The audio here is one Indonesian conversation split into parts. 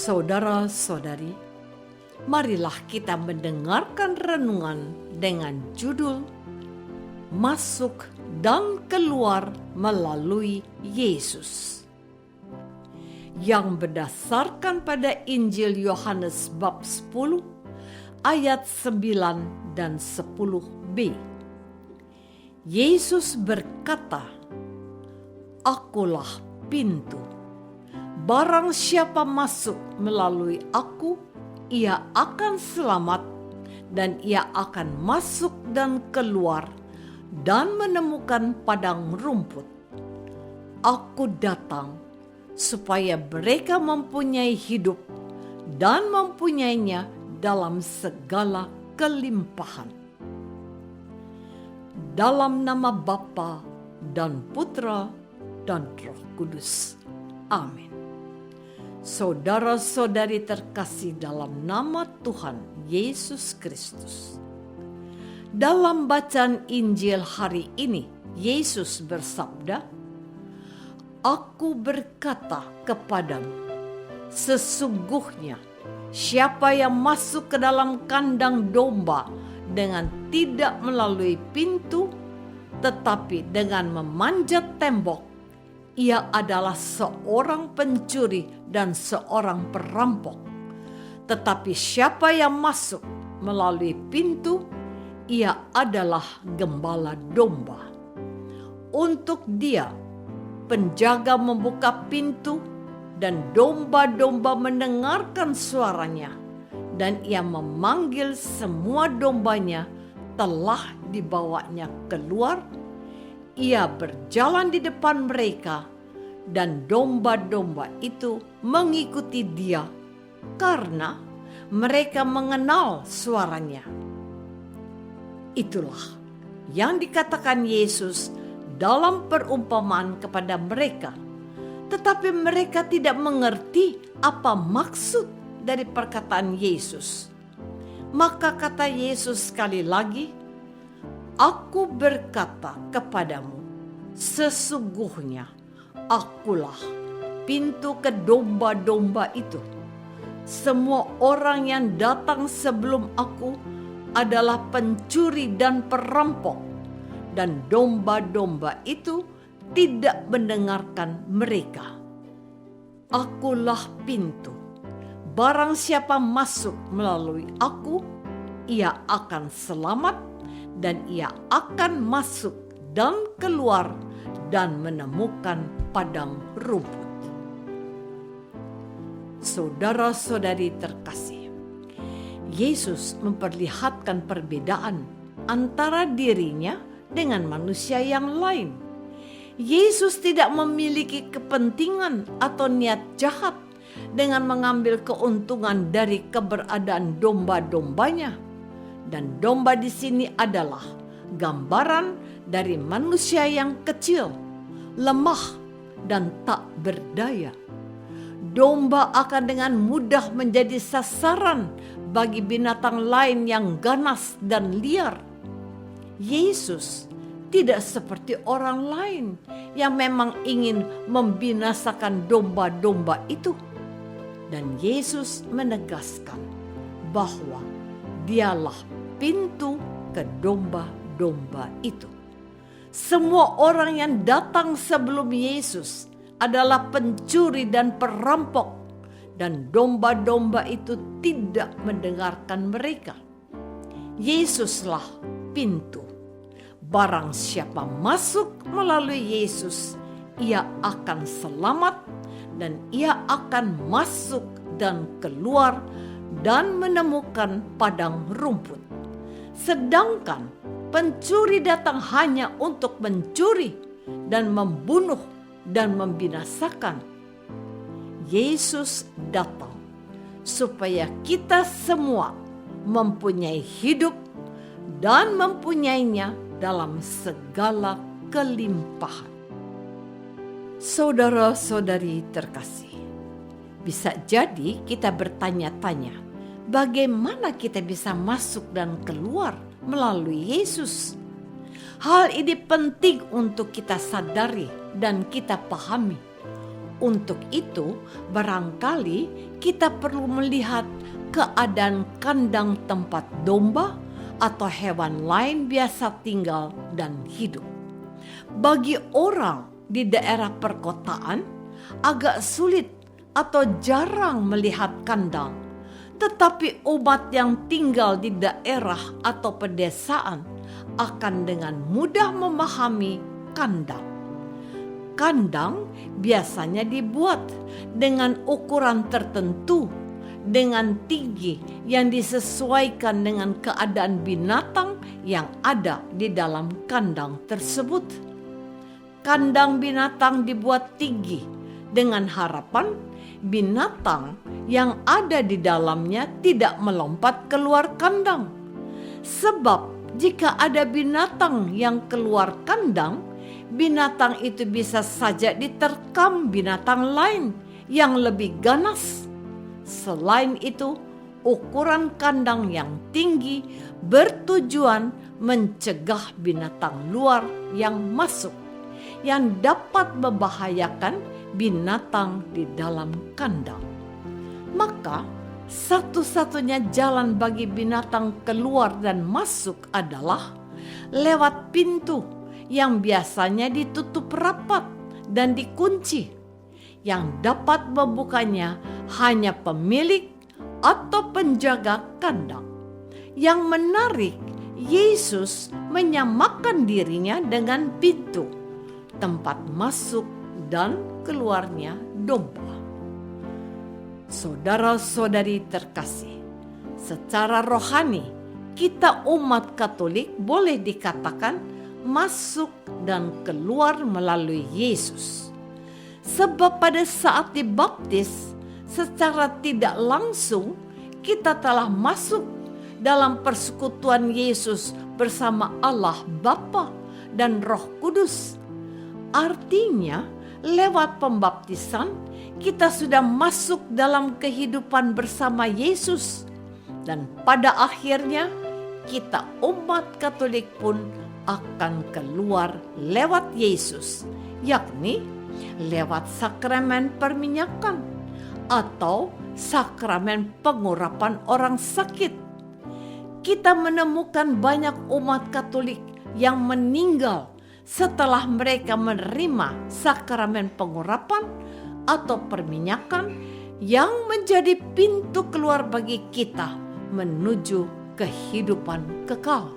Saudara-saudari, marilah kita mendengarkan renungan dengan judul Masuk dan Keluar Melalui Yesus, yang berdasarkan pada Injil Yohanes bab 10 ayat 9 dan 10b. Yesus berkata, "Akulah pintu. Barang siapa masuk melalui aku, ia akan selamat, dan ia akan masuk dan keluar dan menemukan padang rumput. Aku datang supaya mereka mempunyai hidup dan mempunyainya dalam segala kelimpahan." Dalam nama Bapa dan Putra dan Roh Kudus. Amin. Saudara-saudari terkasih dalam nama Tuhan Yesus Kristus. Dalam bacaan Injil hari ini, Yesus bersabda, "Aku berkata kepadamu, sesungguhnya siapa yang masuk ke dalam kandang domba dengan tidak melalui pintu, tetapi dengan memanjat tembok, ia adalah seorang pencuri dan seorang perampok. Tetapi siapa yang masuk melalui pintu, ia adalah gembala domba. Untuk dia, penjaga membuka pintu dan domba-domba mendengarkan suaranya, dan ia memanggil semua dombanya telah dibawanya keluar. Ia berjalan di depan mereka, dan domba-domba itu mengikuti dia karena mereka mengenal suaranya." Itulah yang dikatakan Yesus dalam perumpamaan kepada mereka, tetapi mereka tidak mengerti apa maksud dari perkataan Yesus. Maka kata Yesus sekali lagi, "Aku berkata kepadamu, sesungguhnya akulah pintu ke domba-domba itu. Semua orang yang datang sebelum aku adalah pencuri dan perampok, dan domba-domba itu tidak mendengarkan mereka. Akulah pintu. Barang siapa masuk melalui aku, ia akan selamat, dan ia akan masuk dan keluar dan menemukan padang rumput." Saudara-saudari terkasih, Yesus memperlihatkan perbedaan antara dirinya dengan manusia yang lain. Yesus tidak memiliki kepentingan atau niat jahat dengan mengambil keuntungan dari keberadaan domba-dombanya. Dan domba di sini adalah gambaran dari manusia yang kecil, lemah, dan tak berdaya. Domba akan dengan mudah menjadi sasaran bagi binatang lain yang ganas dan liar. Yesus tidak seperti orang lain yang memang ingin membinasakan domba-domba itu. Dan Yesus menegaskan bahwa dialah pintu ke domba-domba itu. Semua orang yang datang sebelum Yesus adalah pencuri dan perampok, dan domba-domba itu tidak mendengarkan mereka. Yesuslah pintu. Barang siapa masuk melalui Yesus, ia akan selamat, dan ia akan masuk dan keluar dan menemukan padang rumput. Sedangkan pencuri datang hanya untuk mencuri dan membunuh dan membinasakan. Yesus datang supaya kita semua mempunyai hidup dan mempunyainya dalam segala kelimpahan. Saudara-saudari terkasih, bisa jadi kita bertanya-tanya, bagaimana kita bisa masuk dan keluar melalui Yesus? Hal ini penting untuk kita sadari dan kita pahami Untuk itu, barangkali kita perlu melihat keadaan kandang tempat domba atau hewan lain biasa tinggal dan hidup. Bagi orang di daerah perkotaan, agak sulit atau jarang melihat kandang. Tetapi umat yang tinggal di daerah atau pedesaan akan dengan mudah memahami kandang. Kandang biasanya dibuat dengan ukuran tertentu, dengan tinggi yang disesuaikan dengan keadaan binatang yang ada di dalam kandang tersebut. Kandang binatang dibuat tinggi dengan harapan binatang yang ada di dalamnya tidak melompat keluar kandang. Sebab jika ada binatang yang keluar kandang, binatang itu bisa saja diterkam binatang lain yang lebih ganas. Selain itu, ukuran kandang yang tinggi bertujuan mencegah binatang luar yang masuk, yang dapat membahayakan binatang di dalam kandang. Maka, satu-satunya jalan bagi binatang keluar dan masuk adalah lewat pintu yang biasanya ditutup rapat dan dikunci. Yang dapat membukanya hanya pemilik atau penjaga kandang. Yang menarik, Yesus menyamakan dirinya dengan pintu, tempat masuk dan keluarnya domba. Saudara-saudari terkasih, secara rohani kita umat Katolik boleh dikatakan masuk dan keluar melalui Yesus. Sebab pada saat dibaptis, secara tidak langsung kita telah masuk dalam persekutuan Yesus bersama Allah Bapa dan Roh Kudus. Artinya, lewat pembaptisan kita sudah masuk dalam kehidupan bersama Yesus. Dan pada akhirnya kita umat Katolik pun akan keluar lewat Yesus, yakni lewat sakramen perminyakan atau sakramen pengurapan orang sakit. Kita menemukan banyak umat Katolik yang meninggal setelah mereka menerima sakramen pengurapan atau perminyakan yang menjadi pintu keluar bagi kita menuju kehidupan kekal.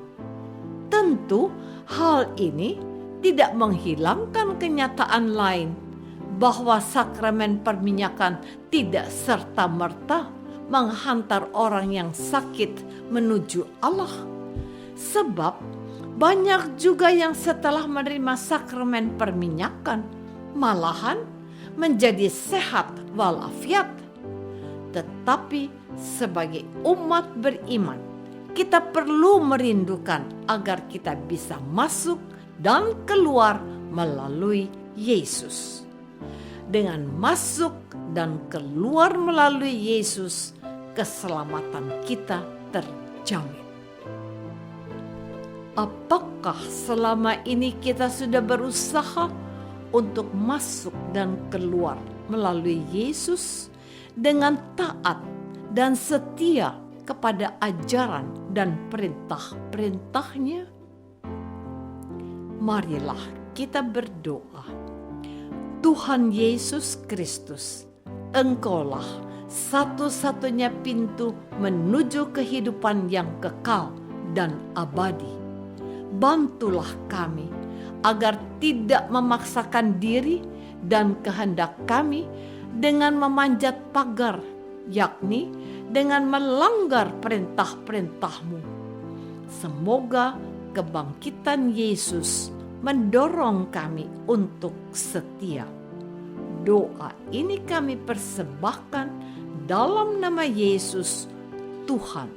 Tentu hal ini tidak menghilangkan kenyataan lain bahwa sakramen perminyakan tidak serta-merta menghantar orang yang sakit menuju Allah. Sebab banyak juga yang setelah menerima sakramen perminyakan malahan menjadi sehat walafiat. Tetapi sebagai umat beriman, kita perlu merindukan agar kita bisa masuk dan keluar melalui Yesus. Dengan masuk dan keluar melalui Yesus, keselamatan kita terjamin. Apakah selama ini kita sudah berusaha untuk masuk dan keluar melalui Yesus dengan taat dan setia kepada ajaran dan perintah-perintahnya? Marilah kita berdoa. Tuhan Yesus Kristus, Engkaulah satu-satunya pintu menuju kehidupan yang kekal dan abadi. Bantulah kami agar tidak memaksakan diri dan kehendak kami dengan memanjat pagar, yakni dengan melanggar perintah-perintah-Mu. Semoga kebangkitan Yesus mendorong kami untuk setia. Doa ini kami persembahkan dalam nama Yesus, Tuhan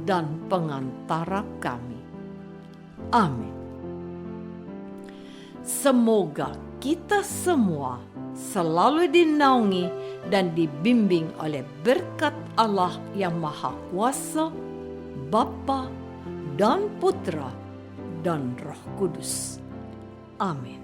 dan pengantara kami. Amin. Semoga kita semua selalu dinaungi dan dibimbing oleh berkat Allah yang Maha Kuasa, Bapa dan Putra dan Roh Kudus. Amin.